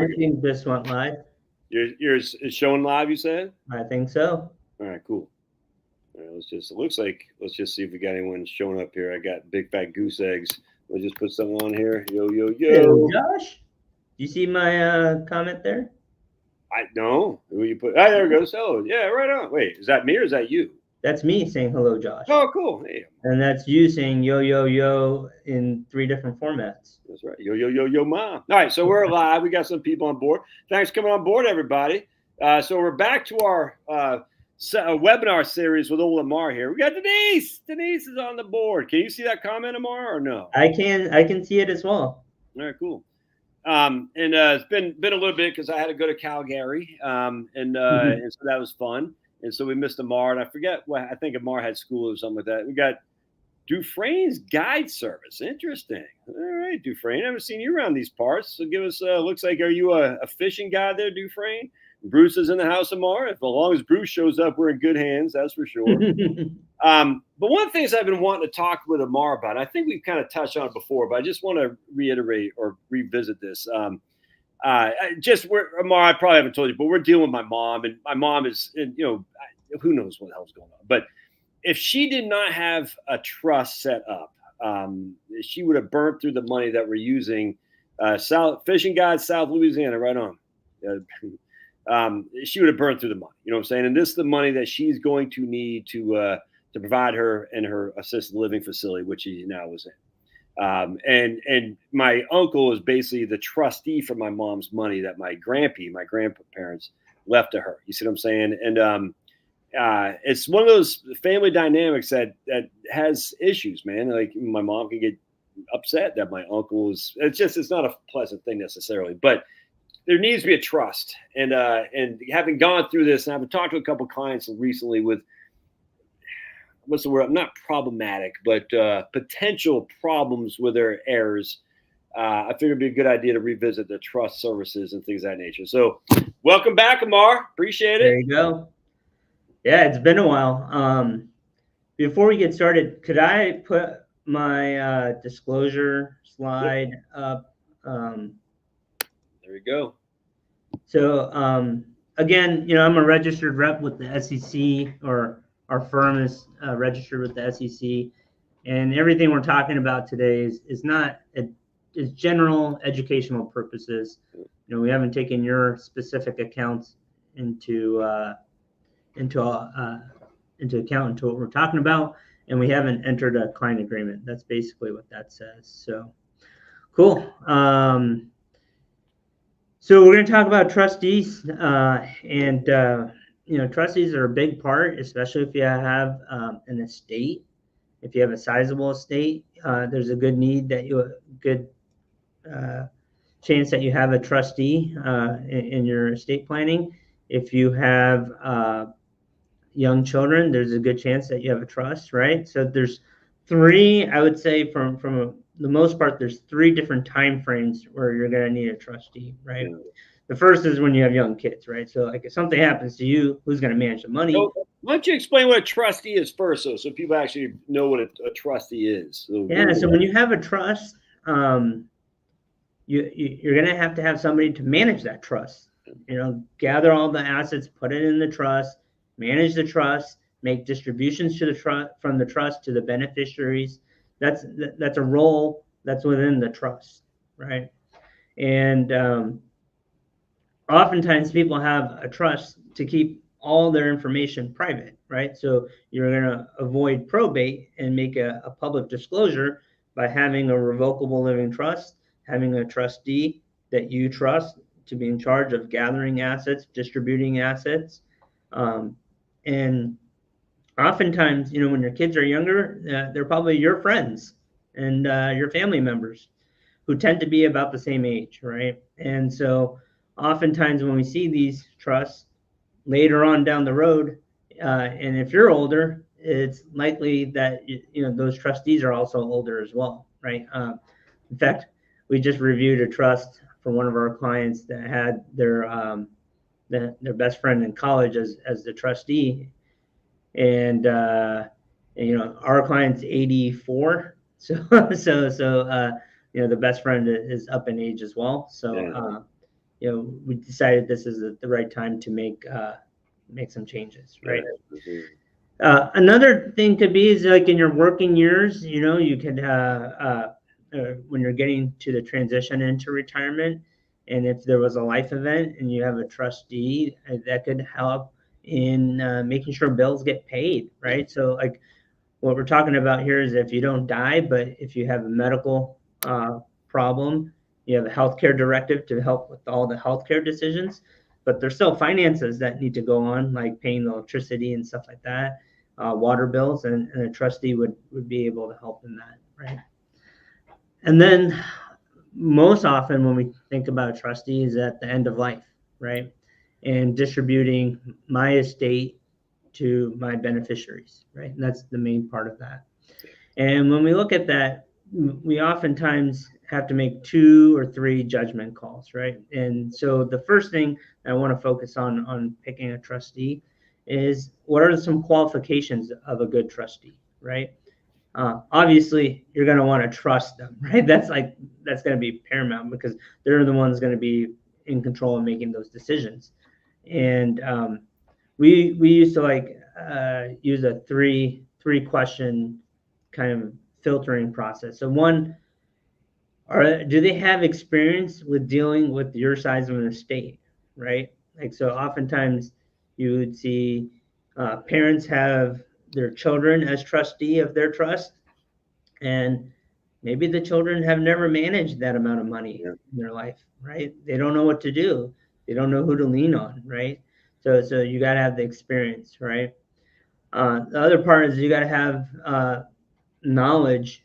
Everything just went live. Yours is showing live, you said? I think so. All right, cool. All right, it looks like, let's just see if we got anyone showing up here. I got big fat goose eggs. Let's just put something on here. Yo, yo, Hello, yo. Josh. Do you see my comment there? I know. Who you put? Oh, there it goes. Oh, yeah, right on. Wait, is that me or is that you? That's me saying hello, Josh. Oh, cool. Hey. And that's you saying yo, yo, yo in 3 different formats. That's right. Yo, yo, yo, yo, mom. All right, so we're live. We got some people on board. Thanks for coming on board, everybody. So we're back to our webinar series with old Amar here. We got Denise. Denise is on the board. Can you see that comment, Amar, or no? I can see it as well. All right, cool. And it's been a little bit because I had to go to Calgary, and so that was fun. And so we missed Amar, and I forget what, I think Amar had school or something like that. We got Dufresne's guide service. Interesting. All right, Dufresne. I haven't seen you around these parts. So give us, looks like, are you a fishing guide there, Dufresne? Bruce is in the house, Amar. As long as Bruce shows up, we're in good hands. That's for sure. But one of the things I've been wanting to talk with Amar about, I think we've kind of touched on it before, but I just want to reiterate or revisit this. Amar, I probably haven't told you, but we're dealing with my mom, and my mom is, who knows what the hell's going on. But if she did not have a trust set up, she would have burnt through the money that we're using. South Fishing Guide, South Louisiana, right on. She would have burned through the money. You know what I'm saying? And this is the money that she's going to need to provide her and her assisted living facility, which she now was in. And my uncle is basically the trustee for my mom's money that my grandparents left to her. You see what I'm saying? And it's one of those family dynamics that has issues, man. Like my mom can get upset that my uncle is. It's not a pleasant thing necessarily, but there needs to be a trust. And having gone through this, and I've talked to a couple of clients recently with, what's the word? Not problematic, but potential problems with their heirs. I figured it'd be a good idea to revisit the trust services and things of that nature. So welcome back, Amar. Appreciate it. There you go. Yeah, it's been a while. Before we get started, could I put my disclosure slide up? There we go. So again, I'm a registered rep with the SEC, or our firm is registered with the SEC, and everything we're talking about today is not is general educational purposes. We haven't taken your specific accounts into account into what we're talking about, and we haven't entered a client agreement. That's basically what that says. So cool. So we're going to talk about trustees, and trustees are a big part, especially if you have an estate. If you have a sizable estate, there's a good chance that you have a trustee in your estate planning. If you have young children, there's a good chance that you have a trust, right? So there's 3, I would say, from the most part, there's 3 different time frames where you're going to need a trustee, right? Yeah. The first is when you have young kids, right? So like if something happens to you, who's going to manage the money? So why don't you explain what a trustee is first, so people actually know what a trustee is? So when you have a trust, you're going to have somebody to manage that trust. Gather all the assets, put it in the trust, manage the trust, make distributions to the trust from the trust to the beneficiaries. That's a role that's within the trust, right? And oftentimes people have a trust to keep all their information private, right? So you're going to avoid probate and make a public disclosure by having a revocable living trust, having a trustee that you trust to be in charge of gathering assets, distributing assets, and oftentimes, when your kids are younger, they're probably your friends and your family members who tend to be about the same age, right? And so oftentimes when we see these trusts later on down the road, and if you're older, it's likely that those trustees are also older as well, right? In fact, we just reviewed a trust for one of our clients that had their best friend in college as the trustee. And our client's 84, so the best friend is up in age as well. So we decided this is the right time to make some changes, right? Another thing could be is like in your working years, you could when you're getting to the transition into retirement, and if there was a life event and you have a trustee, that could help in making sure bills get paid, right? So like what we're talking about here is if you don't die, but if you have a medical problem, you have a healthcare directive to help with all the healthcare decisions, but there's still finances that need to go on, like paying the electricity and stuff like that, water bills, and a trustee would be able to help in that, right? And then most often when we think about a trustee is at the end of life, right? And distributing my estate to my beneficiaries, right? And that's the main part of that. And when we look at that, we oftentimes have to make 2 or 3 judgment calls, right? And so the first thing I want to focus on picking a trustee is what are some qualifications of a good trustee, right? Obviously, you're going to want to trust them, right? That's going to be paramount because they're the ones going to be in control of making those decisions. And we used to use a three question kind of filtering process. So one, do they have experience with dealing with your size of an estate, right? Like, so oftentimes you would see parents have their children as trustee of their trust, and maybe the children have never managed that amount of money in their life, right? They don't know what to do. They don't know who to lean on, right? So you got to have the experience, right? The other part is you got to have knowledge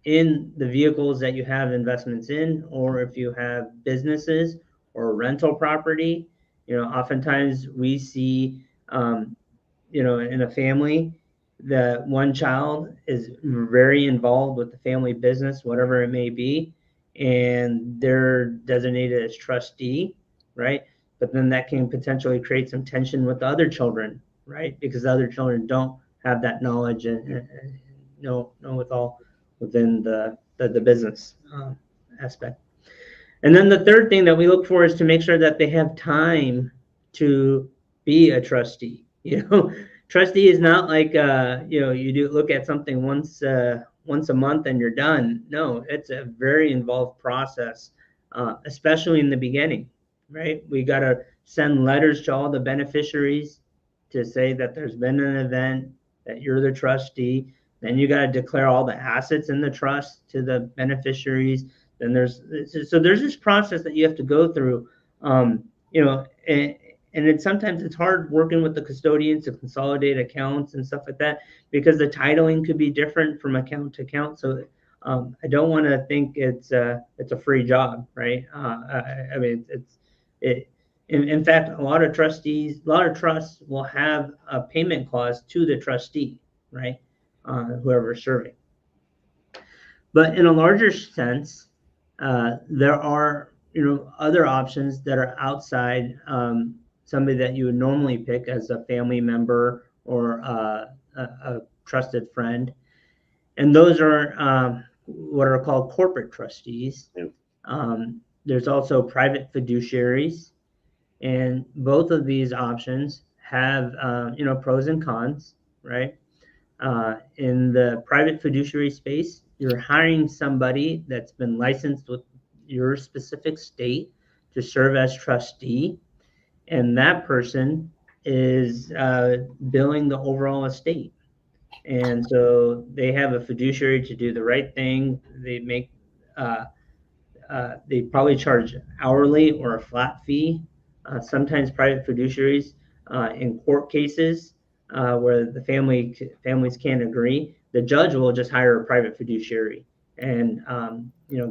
in the vehicles that you have investments in, or if you have businesses or rental property. Oftentimes we see, in a family, the one child is very involved with the family business, whatever it may be, and they're designated as trustee, right? But then that can potentially create some tension with the other children, right? Because the other children don't have that knowledge and know with all within the business aspect. And then the third thing that we look for is to make sure that they have time to be a trustee. Trustee is not like you do look at something once a month and you're done. No, it's a very involved process, especially in the beginning, right? We got to send letters to all the beneficiaries to say that there's been an event, that you're the trustee. Then you got to declare all the assets in the trust to the beneficiaries. Then there's this process that you have to go through, and sometimes it's hard working with the custodians to consolidate accounts and stuff like that because the titling could be different from account to account. So I don't want to think it's a free job, right? I mean, in fact, a lot of trusts will have a payment clause to the trustee, right? Whoever's serving. But in a larger sense, there are other options that are outside somebody that you would normally pick as a family member or a trusted friend, and those are what are called corporate trustees. There's also private fiduciaries, and both of these options have pros and cons, right? In the private fiduciary space, you're hiring somebody that's been licensed with your specific state to serve as trustee, and that person is billing the overall estate. And so they have a fiduciary to do the right thing. They probably charge hourly or a flat fee. Sometimes private fiduciaries in court cases where the families can't agree, the judge will just hire a private fiduciary and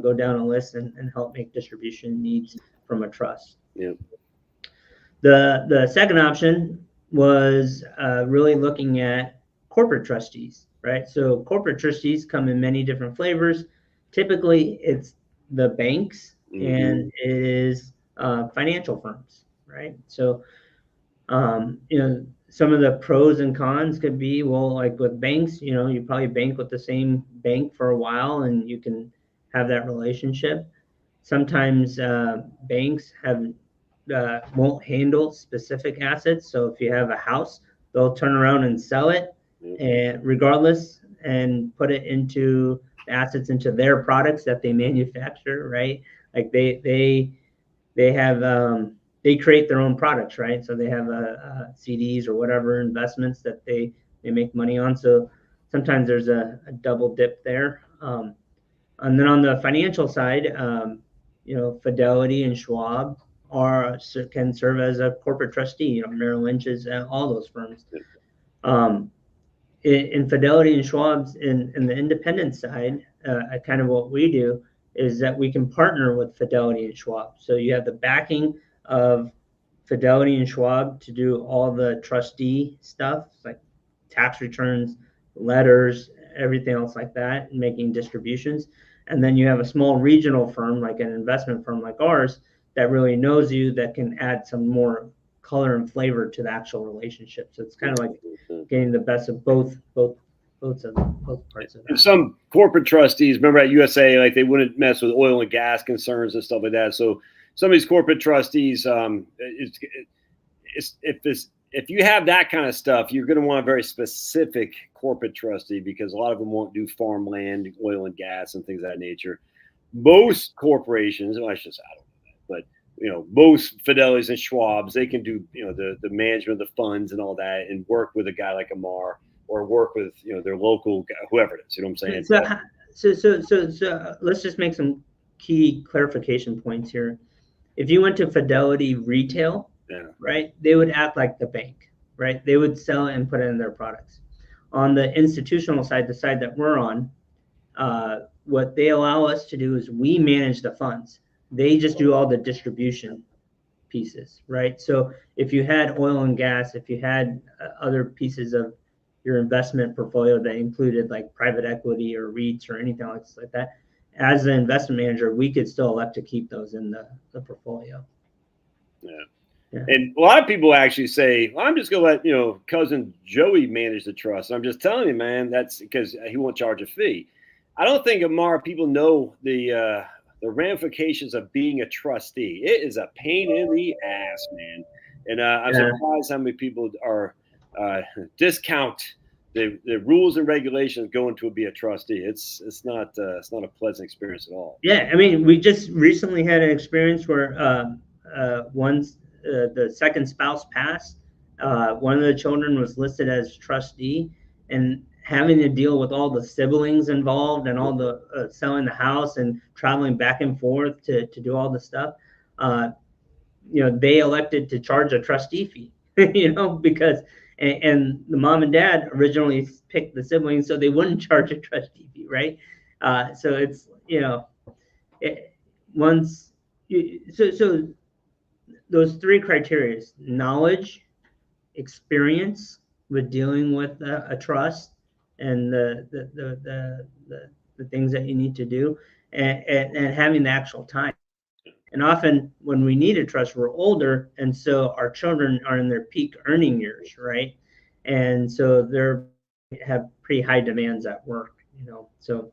go down a list and help make distribution needs from a trust. Yep. The second option was really looking at corporate trustees, right? So corporate trustees come in many different flavors. Typically, it's the banks and it is financial firms, right? So some of the pros and cons could be, well, like with banks, you probably bank with the same bank for a while and you can have that relationship. Sometimes banks have won't handle specific assets. So if you have a house, they'll turn around and sell it, and regardless, and put it into the assets into their products that they manufacture, right? Like they have they create their own products, right? So they have CDs or whatever investments that they make money on. So sometimes there's a double dip there. And then on the financial side, Fidelity and Schwab can serve as a corporate trustee. Merrill Lynch's, all those firms. Um, in Fidelity and Schwab's in the independent side, kind of what we do is that we can partner with Fidelity and Schwab. So you have the backing of Fidelity and Schwab to do all the trustee stuff, like tax returns, letters, everything else like that, and making distributions. And then you have a small regional firm, like an investment firm like ours, that really knows you, that can add some more color and flavor to the actual relationship. So it's kind of like getting the best of both parts of that. And some corporate trustees, remember at USA, like they wouldn't mess with oil and gas concerns and stuff like that. So some of these corporate trustees, if you have that kind of stuff, you're going to want a very specific corporate trustee, because a lot of them won't do farmland, oil and gas, and things of that nature. Most corporations, well, I don't know that, but most Fidelities and Schwabs, they can do the management of the funds and all that, and work with a guy like Amar, or work with their local whoever it is. You know what I'm saying? So let's just make some key clarification points here. If you went to Fidelity Retail, right, they would act like the bank, right? They would sell and put it in their products. On the institutional side, the side that we're on, what they allow us to do is we manage the funds. They just do all the distribution pieces, right? So if you had oil and gas, if you had other pieces of your investment portfolio that included like private equity or REITs or anything else like that, as an investment manager, we could still elect to keep those in the portfolio. Yeah. And a lot of people actually say, well, I'm just going to let, cousin Joey manage the trust. I'm just telling you, man, that's because he won't charge a fee. I don't think, Amar, people know the ramifications of being a trustee. It is a pain in the ass, man. And I'm surprised how many people are discount the rules and regulations going to be a trustee. It's not a pleasant experience at all. Yeah, I mean, we just recently had an experience where the second spouse passed. One of the children was listed as trustee, and having to deal with all the siblings involved and all the selling the house and traveling back and forth to do all the stuff. They elected to charge a trustee fee, because and the mom and dad originally picked the siblings so they wouldn't charge a trustee fee, right? So it's so those three criteria: knowledge, experience with dealing with a trust, and the things that you need to do, and having the actual time. And often when we need a trust, we're older, and so our children are in their peak earning years, right? And so they're have pretty high demands at work, So,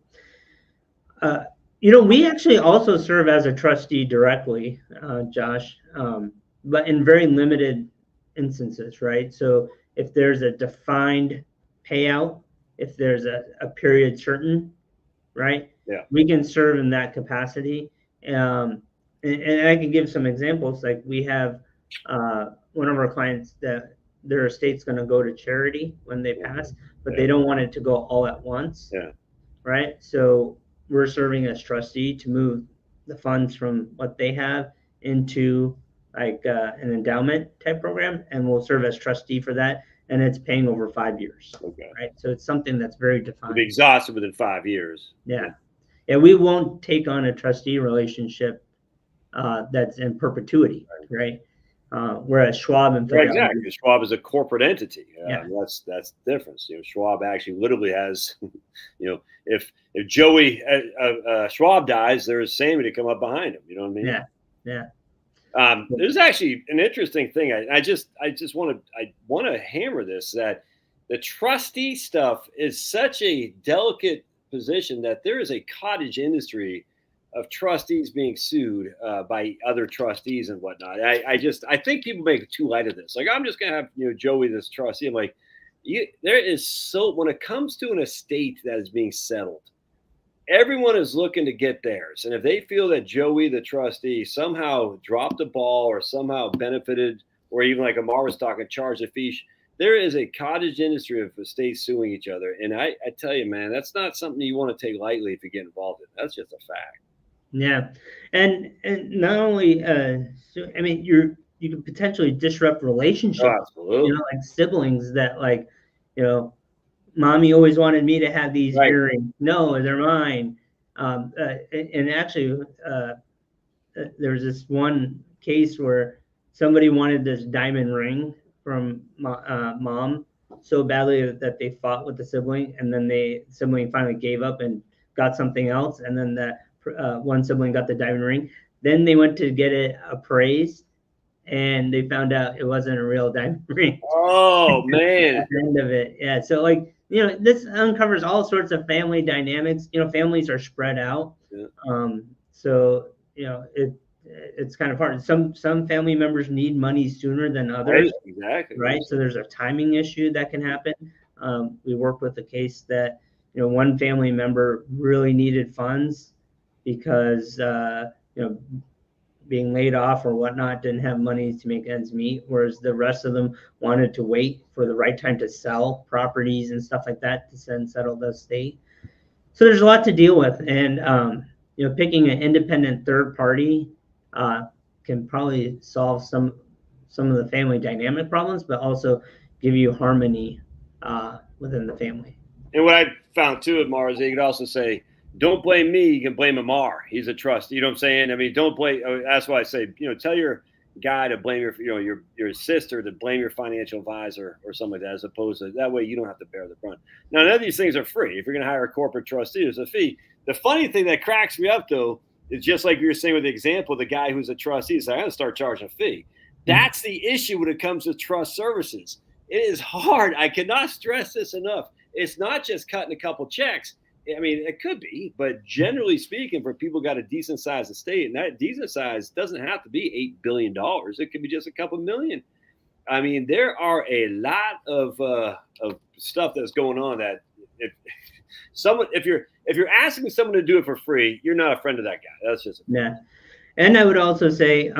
we actually also serve as a trustee directly, Josh, but in very limited instances, right? So if there's a defined payout, if there's a period certain, right? Yeah. We can serve in that capacity. And I can give some examples. Like we have one of our clients that their estate's going to go to charity when they pass, but they don't want it to go all at once. Yeah. Right. So we're serving as trustee to move the funds from what they have into like an endowment type program, and we'll serve as trustee for that. And it's paying over 5 years. Okay. Right. So it's something that's very defined. To be exhausted within 5 years. Yeah. Yeah. We won't take on a trustee relationship that's in perpetuity. Right. Whereas Schwab and Fidelity, right, exactly. Schwab is a corporate entity. That's the difference. Schwab actually literally has, if Joey Schwab dies, there's Sammy to come up behind him. You know what I mean? Yeah. There's actually an interesting thing. I just want to hammer this, that the trustee stuff is such a delicate position that there is a cottage industry trustees being sued by other trustees and whatnot. I think people make too light of this. Like, I'm just gonna have Joey this trustee. I'm like, there is so when it comes to an estate that is being settled, everyone is looking to get theirs. And if they feel that Joey the trustee somehow dropped the ball or somehow benefited, or even like Amar was talking, charged a fee. There is a cottage industry of estates suing each other. And I tell you, man, that's not something you want to take lightly if you get involved in. That's just a fact. Yeah, and not only, I mean, you can potentially disrupt Oh, relationships. absolutely. Like siblings that, like, you know, mommy always wanted me to have these Right. earrings. No, they're mine. And actually, there was this one case where somebody wanted this diamond ring from mom so badly that they fought with the sibling, and then the sibling finally gave up and got something else, and then that one sibling got the diamond ring. Then they went to get it appraised, and they found out it wasn't a real diamond ring. Oh man. At the end of it, yeah. So, like, this uncovers all sorts of family dynamics. Families are spread out. Yeah. So it's kind of hard. Some family members need money sooner than others, Right. Exactly. right? So there's a timing issue that can happen. We worked with a case that one family member really needed funds because being laid off or whatnot, didn't have money to make ends meet, whereas the rest of them wanted to wait for the right time to sell properties and stuff like that to then settle the estate. So there's a lot to deal with, and picking an independent third party can probably solve some of the family dynamic problems, but also give you harmony within the family. And what I found too, Amar, is you could also say, don't blame me. You can blame Amar. He's a trustee. You know what I'm saying? I mean, don't blame. That's why I say, tell your guy to blame your sister to blame your financial advisor or something like that, as opposed to that way you don't have to bear the brunt. Now, none of these things are free. If you're going to hire a corporate trustee, there's a fee. The funny thing that cracks me up though is just like you were saying with the example, the guy who's a trustee is like, I'm going to start charging a fee. That's the issue when it comes to trust services. It is hard. I cannot stress this enough. It's not just cutting a couple checks. I mean, it could be, but generally speaking, for people who got a decent sized estate, and that decent size doesn't have to be $8 billion. It could be just a couple million. I mean, there are a lot of stuff that's going on that if you're asking someone to do it for free, you're not a friend of that guy. That's just yeah. And I would also say,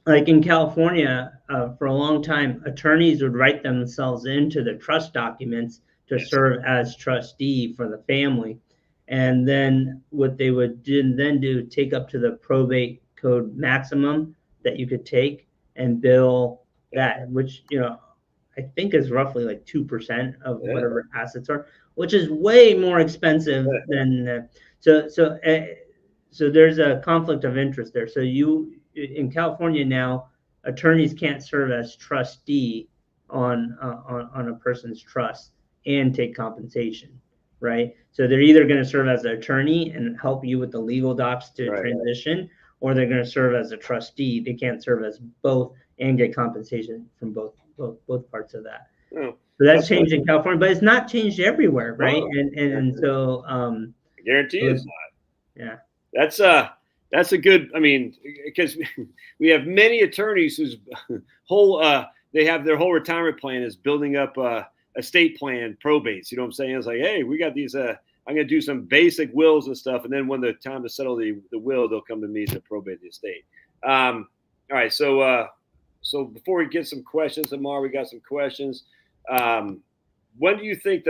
like in California, for a long time, attorneys would write themselves into the trust documents to serve as trustee for the family. And then what they would then do, take up to the probate code maximum that you could take and bill that, which, I think is roughly like 2% of whatever assets are, which is way more expensive than, so there's a conflict of interest there. So in California now, attorneys can't serve as trustee on a person's trust and take compensation, right? So they're either going to serve as an attorney and help you with the legal docs to transition, or they're going to serve as a trustee. They can't serve as both and get compensation from both parts of that. So that's changed in California, but it's not changed everywhere, right? And so I guarantee it's Yeah. not. That's a good. I mean, because we have many attorneys whose whole they have their whole retirement plan is building up estate plan probates. You know what I'm saying? It's like, hey, we got these. I'm going to do some basic wills and stuff, and then when the time to settle the will, they'll come to me to probate the estate. All right, so before we get some questions, Amar, we got some questions. When do you think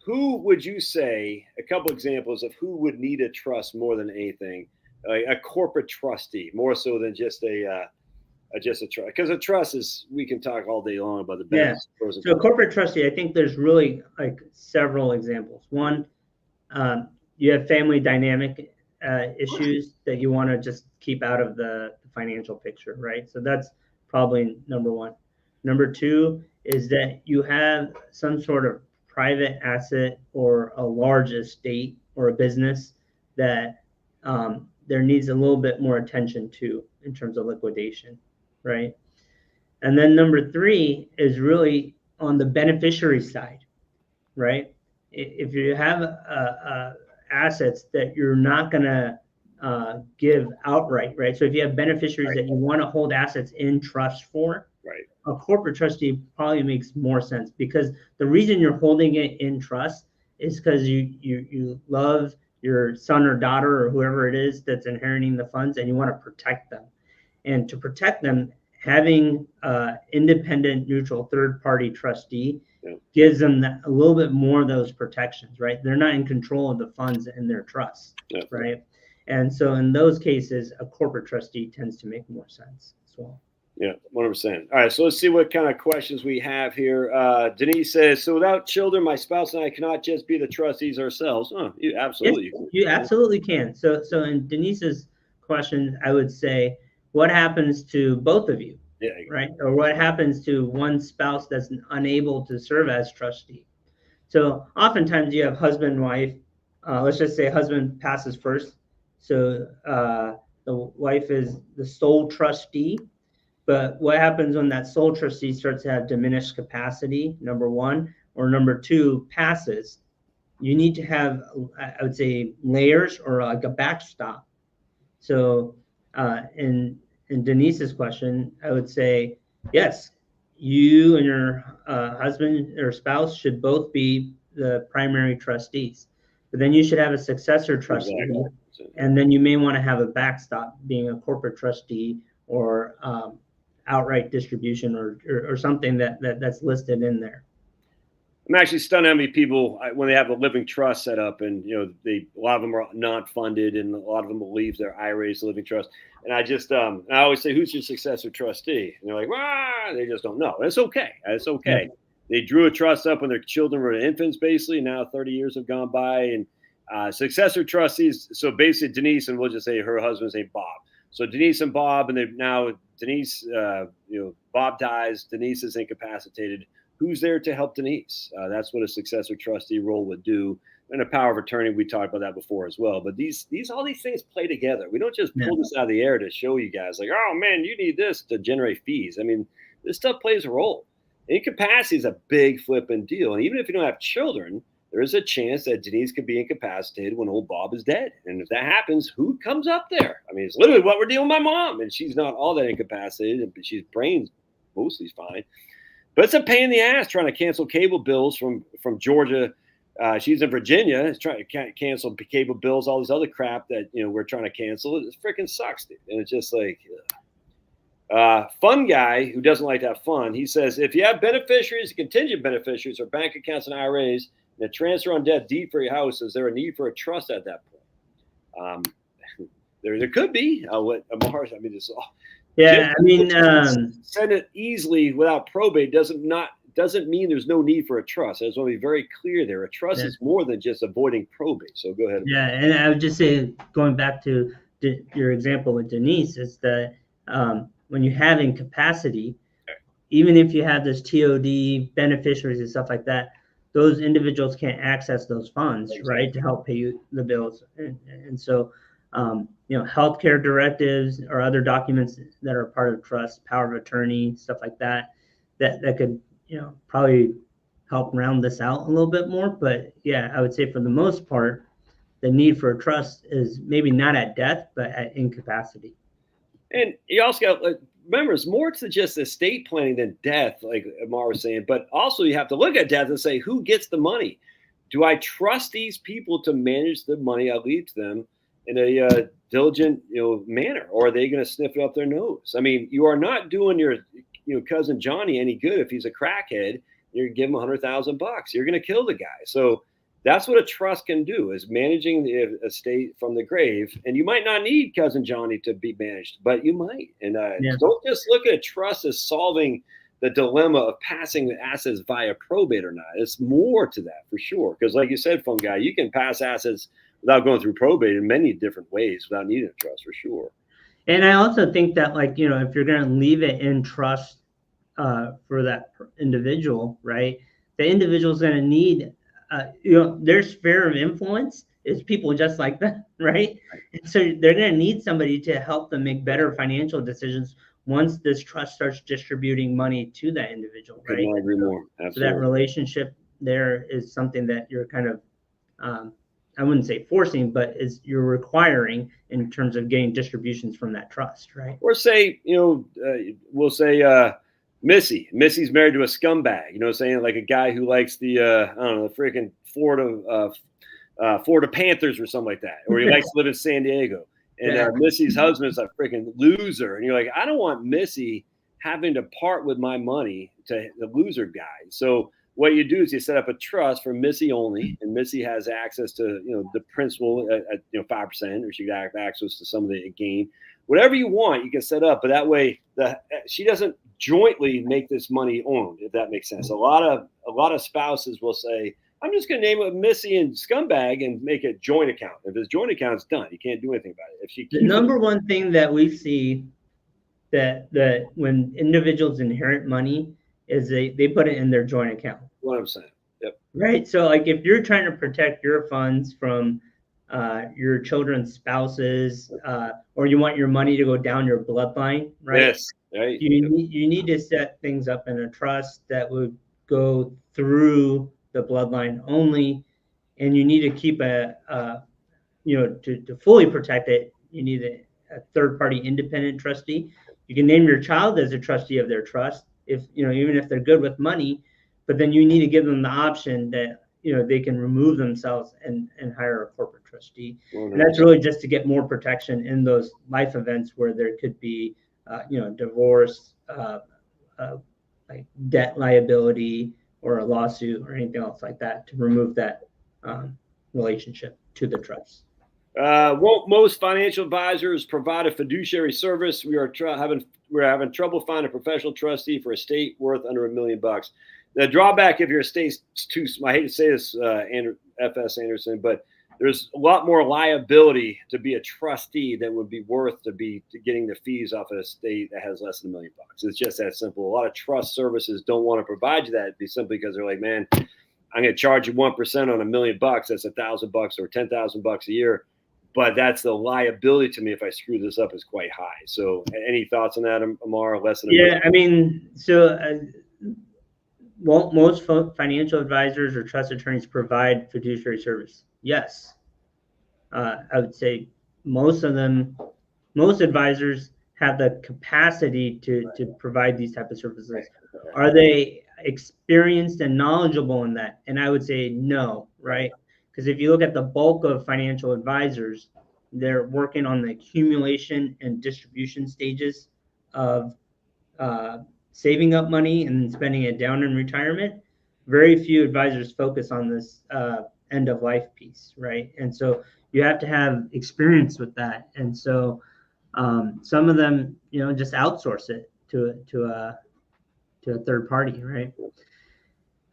who would you say, a couple examples of who would need a trust more than anything, a corporate trustee, more so than just a trust? Because a trust is, we can talk all day long about the benefits. Yeah. So a corporate trustee, I think there's really like several examples. One, you have family dynamic issues that you want to just keep out of the financial picture, right? So that's probably number one. Number two is that you have some sort of private asset or a large estate or a business that there needs a little bit more attention to in terms of liquidation, right? And then number three is really on the beneficiary side, right? If you have a assets that you're not going to give outright, right? So if you have beneficiaries that you want to hold assets in trust for, right, a corporate trustee probably makes more sense, because the reason you're holding it in trust is because you love your son or daughter or whoever it is that's inheriting the funds, and you want to protect them. And to protect them, having independent, neutral, third-party trustee gives them a little bit more of those protections, right? They're not in control of the funds in their trust, right? And so in those cases, a corporate trustee tends to make more sense as well. Yeah, 100%. All right, so let's see what kind of questions we have here. Denise says, so without children, my spouse and I cannot just be the trustees ourselves. Oh, you absolutely Yes, you absolutely can. So in Denise's question, I would say, what happens to both of you, right? Or what happens to one spouse that's unable to serve as trustee? So oftentimes you have husband and wife. Let's just say husband passes first. So the wife is the sole trustee. But what happens when that sole trustee starts to have diminished capacity, number one, or number two, passes? You need to have, I would say, layers or like a backstop. So in Denise's question, I would say, yes, you and your husband or spouse should both be the primary trustees. But then you should have a successor trustee. Exactly. And then you may want to have a backstop, being a corporate trustee or outright distribution or something that's listed in there. I'm actually stunned how many people, when they have a living trust set up, and a lot of them are not funded, and a lot of them will leave their IRAs living trust. And I just, I always say, who's your successor trustee? And they're like, well, they just don't know. It's okay. It's okay. Yeah. They drew a trust up when their children were infants, basically. Now 30 years have gone by, and successor trustees. So basically, Denise, and we'll just say her husband's named Bob. So Denise and Bob, and they've now Denise, Bob dies. Denise is incapacitated. Who's there to help Denise? That's what a successor trustee role would do. And a power of attorney, we talked about that before as well. But all these things play together. We don't just pull this out of the air to show you guys like, oh man, you need this to generate fees. I mean, this stuff plays a role. Incapacity is a big flipping deal. And even if you don't have children, there is a chance that Denise could be incapacitated when old Bob is dead. And if that happens, who comes up there? I mean, it's literally what we're dealing with my mom. And she's not all that incapacitated, but she's brain mostly fine. But it's a pain in the ass trying to cancel cable bills from Georgia. She's in Virginia. It's trying to cancel cable bills, all this other crap that we're trying to cancel. It freaking sucks, dude. And it's just like, fun guy who doesn't like to have fun. He says, if you have beneficiaries, contingent beneficiaries, or bank accounts and IRAs, and a transfer on death deed for your house, is there a need for a trust at that point? There could be. What Amar? I mean, it's all. Yeah, I mean, send it easily without probate doesn't mean there's no need for a trust. I just want to be very clear there. A trust is more than just avoiding probate. So go ahead. Yeah, and I would just say, going back to your example with Denise, is that when you have incapacity, even if you have this TOD beneficiaries and stuff like that, those individuals can't access those funds, right, to help pay you the bills, and so. Healthcare directives or other documents that are part of trust, power of attorney, stuff like that could, probably help round this out a little bit more. But yeah, I would say for the most part, the need for a trust is maybe not at death, but at incapacity. And you also got, remember, it's more to just estate planning than death, like Amar was saying. But also you have to look at death and say, who gets the money? Do I trust these people to manage the money I leave to them in a diligent, manner, or are they going to sniff it up their nose? I mean, you are not doing your, cousin Johnny any good if he's a crackhead. You're going to give him $100,000. You're going to kill the guy. So that's what a trust can do, is managing the estate from the grave. And you might not need cousin Johnny to be managed, but you might. And don't just look at a trust as solving the dilemma of passing the assets via probate or not. It's more to that for sure. Because like you said, Fun Guy, you can pass assets without going through probate in many different ways without needing a trust for sure. And I also think that, if you're going to leave it in trust for that individual, right, the individual's going to need, their sphere of influence is people just like that, right? And so they're going to need somebody to help them make better financial decisions once this trust starts distributing money to that individual, right? I agree more. Absolutely. So that relationship there is something that you're kind of I wouldn't say forcing, but is you're requiring in terms of getting distributions from that trust, right? Or say, we'll say Missy's married to a scumbag, saying like a guy who likes the I don't know, the freaking Florida Panthers or something like that, or he likes to live in San Diego. And Missy's husband's a freaking loser, and you're like, I don't want Missy having to part with my money to the loser guy. So what you do is you set up a trust for Missy only, and Missy has access to the principal at 5%, or she got access to some of the gain. Whatever you want, you can set up, but that way she doesn't jointly make this money owned, if that makes sense. A lot of spouses will say, I'm just going to name it Missy and Scumbag and make a joint account. If his joint account's done, you can't do anything about it. If she the number one thing that we see that when individuals inherit money is they put it in their joint account. 100%. Yep. Right. So like if you're trying to protect your funds from your children's spouses, or you want your money to go down your bloodline, right? Yes. Right. You need to set things up in a trust that would go through the bloodline only, and you need to keep to fully protect it, you need a third-party independent trustee. You can name your child as a trustee of their trust, if even if they're good with money, but then you need to give them the option that they can remove themselves and hire a corporate trustee. And that's really just to get more protection in those life events where there could be divorce, like debt liability, or a lawsuit, or anything else like that, to remove that relationship to the trust. Won't most financial advisors provide a fiduciary service? We're having trouble finding a professional trustee for a estate worth under $1 million. The drawback, if your estate's too small, I hate to say this, FS Anderson, but there's a lot more liability to be a trustee than would be worth to getting the fees off an estate that has less than $1 million. It's just that simple. A lot of trust services don't want to provide you that. It'd be simply because they're like, man, I'm going to charge you 1% on $1 million. That's $1,000 or $10,000 a year. But that's the liability to me if I screw this up is quite high. So any thoughts on that, Amar? Less than I mean, so most financial advisors or trust attorneys provide fiduciary service. Yes. I would say most advisors have the capacity to provide these type of services. Are they experienced and knowledgeable in that? And I would say no, right? Because if you look at the bulk of financial advisors, they're working on the accumulation and distribution stages of saving up money and spending it down in retirement. Very few advisors focus on this end of life piece, right? And so you have to have experience with that. And so some of them, just outsource it to a third party, right?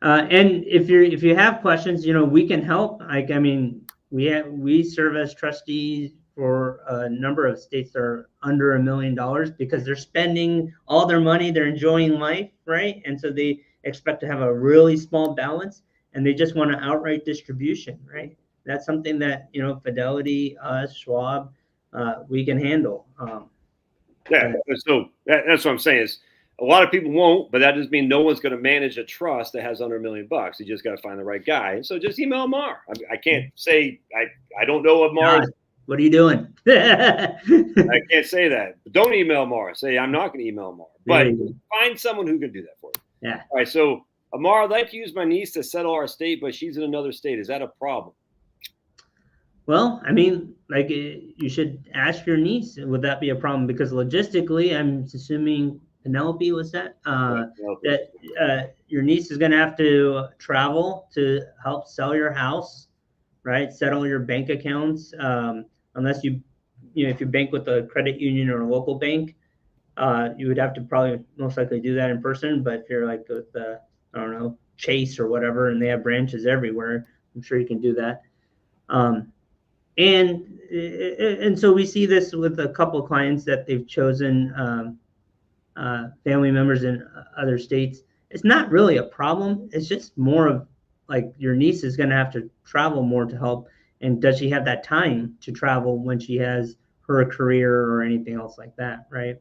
And if you have questions, we can help. Like, I mean, we serve as trustees for a number of states that are under $1 million because they're spending all their money, they're enjoying life, right? And so they expect to have a really small balance, and they just want an outright distribution, right? That's something that Fidelity, us, Schwab, we can handle. So that's what I'm saying is a lot of people won't, but that doesn't mean no one's going to manage a trust that has under $1 million. You just got to find the right guy. So just email Amar. I can't say I don't know Amar. What are you doing? I can't say that. But don't email Amar. Say I'm not going to email Amar. But find someone who can do that for you. Yeah. All right. So Amar, I'd like to use my niece to settle our estate, but she's in another state. Is that a problem? Well, I mean, like you should ask your niece, would that be a problem? Because logistically, I'm assuming Penelope was that your niece is going to have to travel to help sell your house, right? Settle your bank accounts, unless if you bank with a credit union or a local bank, you would have to probably most likely do that in person. But if you're like with I don't know, Chase or whatever, and they have branches everywhere, I'm sure you can do that. And so we see this with a couple of clients that they've chosen family members in other states. It's not really a problem. It's just more of like your niece is going to have to travel more to help. And does she have that time to travel when she has her career or anything else like that, right?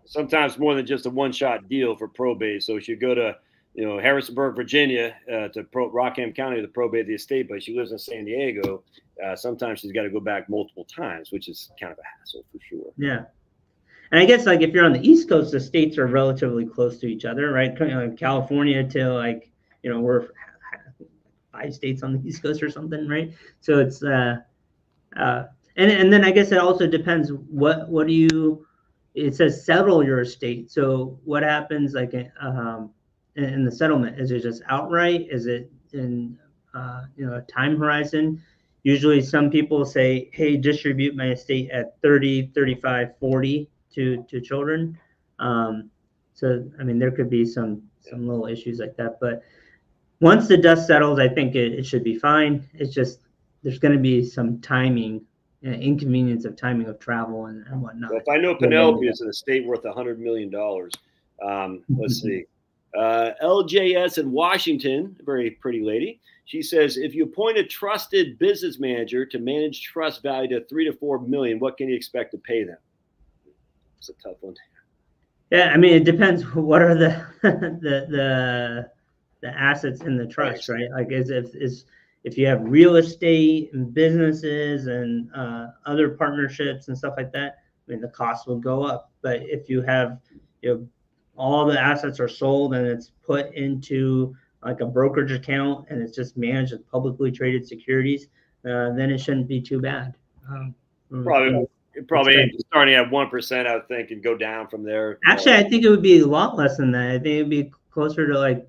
Sometimes more than just a one-shot deal for probate. So if you go to Harrisonburg, Virginia, to Rockham County to probate the estate, but she lives in San Diego. Sometimes she's got to go back multiple times, which is kind of a hassle for sure. Yeah. And I guess like if you're on the East Coast, the states are relatively close to each other, right? California to like, we're 5 states on the East Coast or something, right? So it's and then I guess it also depends what do you. It says settle your estate. So what happens like in the settlement? Is it just outright? Is it in a time horizon? Usually some people say, hey, distribute my estate at 30, 35, 40 to children. So I mean there could be some little issues like that, but once the dust settles, I think it should be fine. It's just there's going to be some timing, inconvenience of timing of travel and whatnot. Well, if I know Penelope is an estate worth $100 million, let's see. LJS in Washington, a very pretty lady. She says, if you appoint a trusted business manager to manage trust valued at $3 to $4 million, what can you expect to pay them? It's a tough one. Yeah, I mean, it depends. What are the the assets in the trust, right? Like if you have real estate and businesses and other partnerships and stuff like that, I mean, the cost will go up. But if you have, all the assets are sold and it's put into like a brokerage account and it's just managed as publicly traded securities, then it shouldn't be too bad. Probably starting at 1%, I would think, and go down from there. Actually, I think it would be a lot less than that. I think it'd be closer to like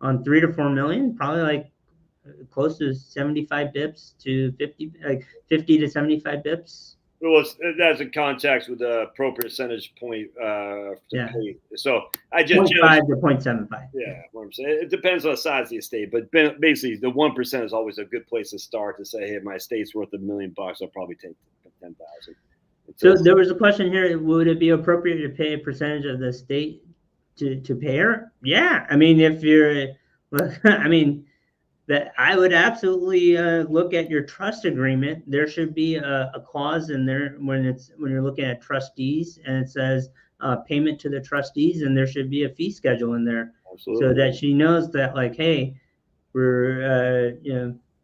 on 3 to 4 million, probably like close to 75 bips to 50, like 50 to 75 bips. Well, that's in context with the appropriate percentage point. Pay. So I just 0.5 to 0.75. Yeah, what I'm saying. It depends on the size of the estate, but basically the 1% is always a good place to start to say, hey, my estate's worth $1 million. I'll probably take 10,000. So there was a question here: would it be appropriate to pay a percentage of the estate to pay her? Yeah, I mean, if you're, I mean, that I would absolutely look at your trust agreement. There should be a clause in there when you're looking at trustees, and it says payment to the trustees, and there should be a fee schedule in there. Absolutely. So that she knows that, like, hey, we're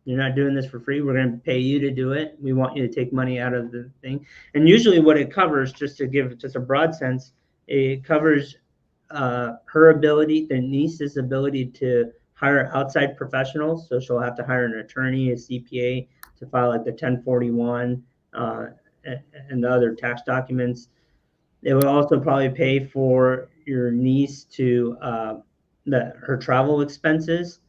you're not doing this for free. We're going to pay you to do it. We want you to take money out of the thing. And usually what it covers, just to give just a broad sense, it covers her ability, the niece's ability to hire outside professionals. So she'll have to hire an attorney, a CPA to file like the 1041 and the other tax documents. It would also probably pay for your niece to her travel expenses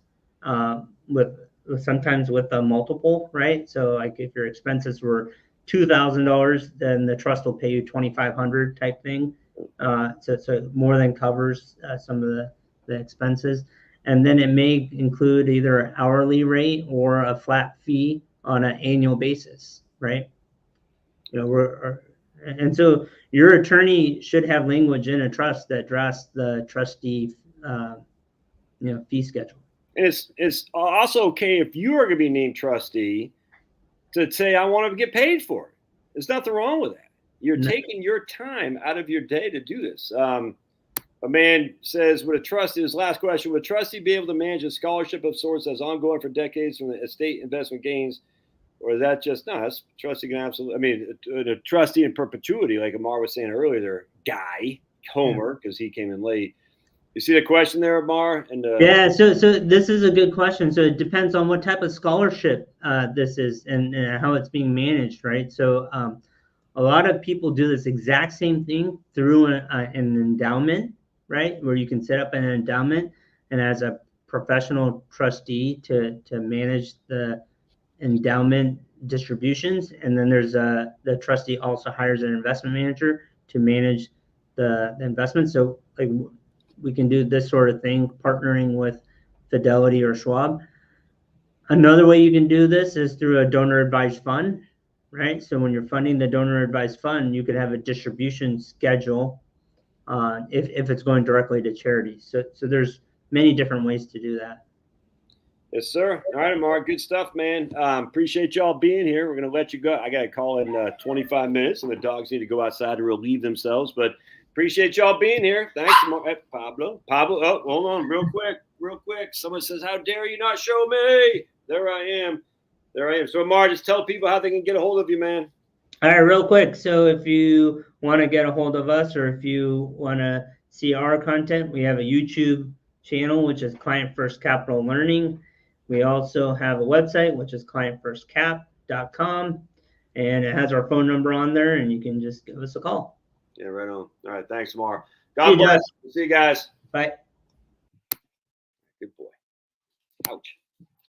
sometimes with a multiple, right? So like if your expenses were $2,000, then the trust will pay you $2,500 type thing. So more than covers some of the expenses. And then it may include either an hourly rate or a flat fee on an annual basis, right? And so your attorney should have language in a trust that drafts the trustee, fee schedule. And it's also okay if you are going to be named trustee to say, I want to get paid for it. There's nothing wrong with that. You're taking your time out of your day to do this. A man says, would a trustee, his last question, would a trustee be able to manage a scholarship of sorts that's ongoing for decades from the estate investment gains? Or is that just, no, that's trustee can absolutely, I mean, a trustee in perpetuity, like Amar was saying earlier there, Guy, Homer, because he came in late. You see the question there, Amar? And yeah, so this is a good question. So it depends on what type of scholarship this is and how it's being managed, right? So a lot of people do this exact same thing through an endowment, right? Where you can set up an endowment and as a professional trustee to manage the endowment distributions. And then there's the trustee also hires an investment manager to manage the investment. So like we can do this sort of thing, partnering with Fidelity or Schwab. Another way you can do this is through a donor advised fund, right? So when you're funding the donor advised fund, you could have a distribution schedule if it's going directly to charities. So there's many different ways to do that. Yes, sir. All right, Amar, good stuff, man. Appreciate y'all being here. We're going to let you go. I got to call in 25 minutes, and the dogs need to go outside to relieve themselves. But Appreciate y'all being here. Thanks, Pablo. Oh, hold on, real quick. Someone says, "How dare you not show me?" There I am. So, Amar, just tell people how they can get a hold of you, man. All right, real quick. So if you want to get a hold of us, or if you want to see our content, we have a YouTube channel, which is Client First Capital Learning. We also have a website, which is clientfirstcap.com, and it has our phone number on there, and you can just give us a call. Yeah, right on. All right, thanks, Amar. God bless. See you guys. Bye. Good boy. Ouch.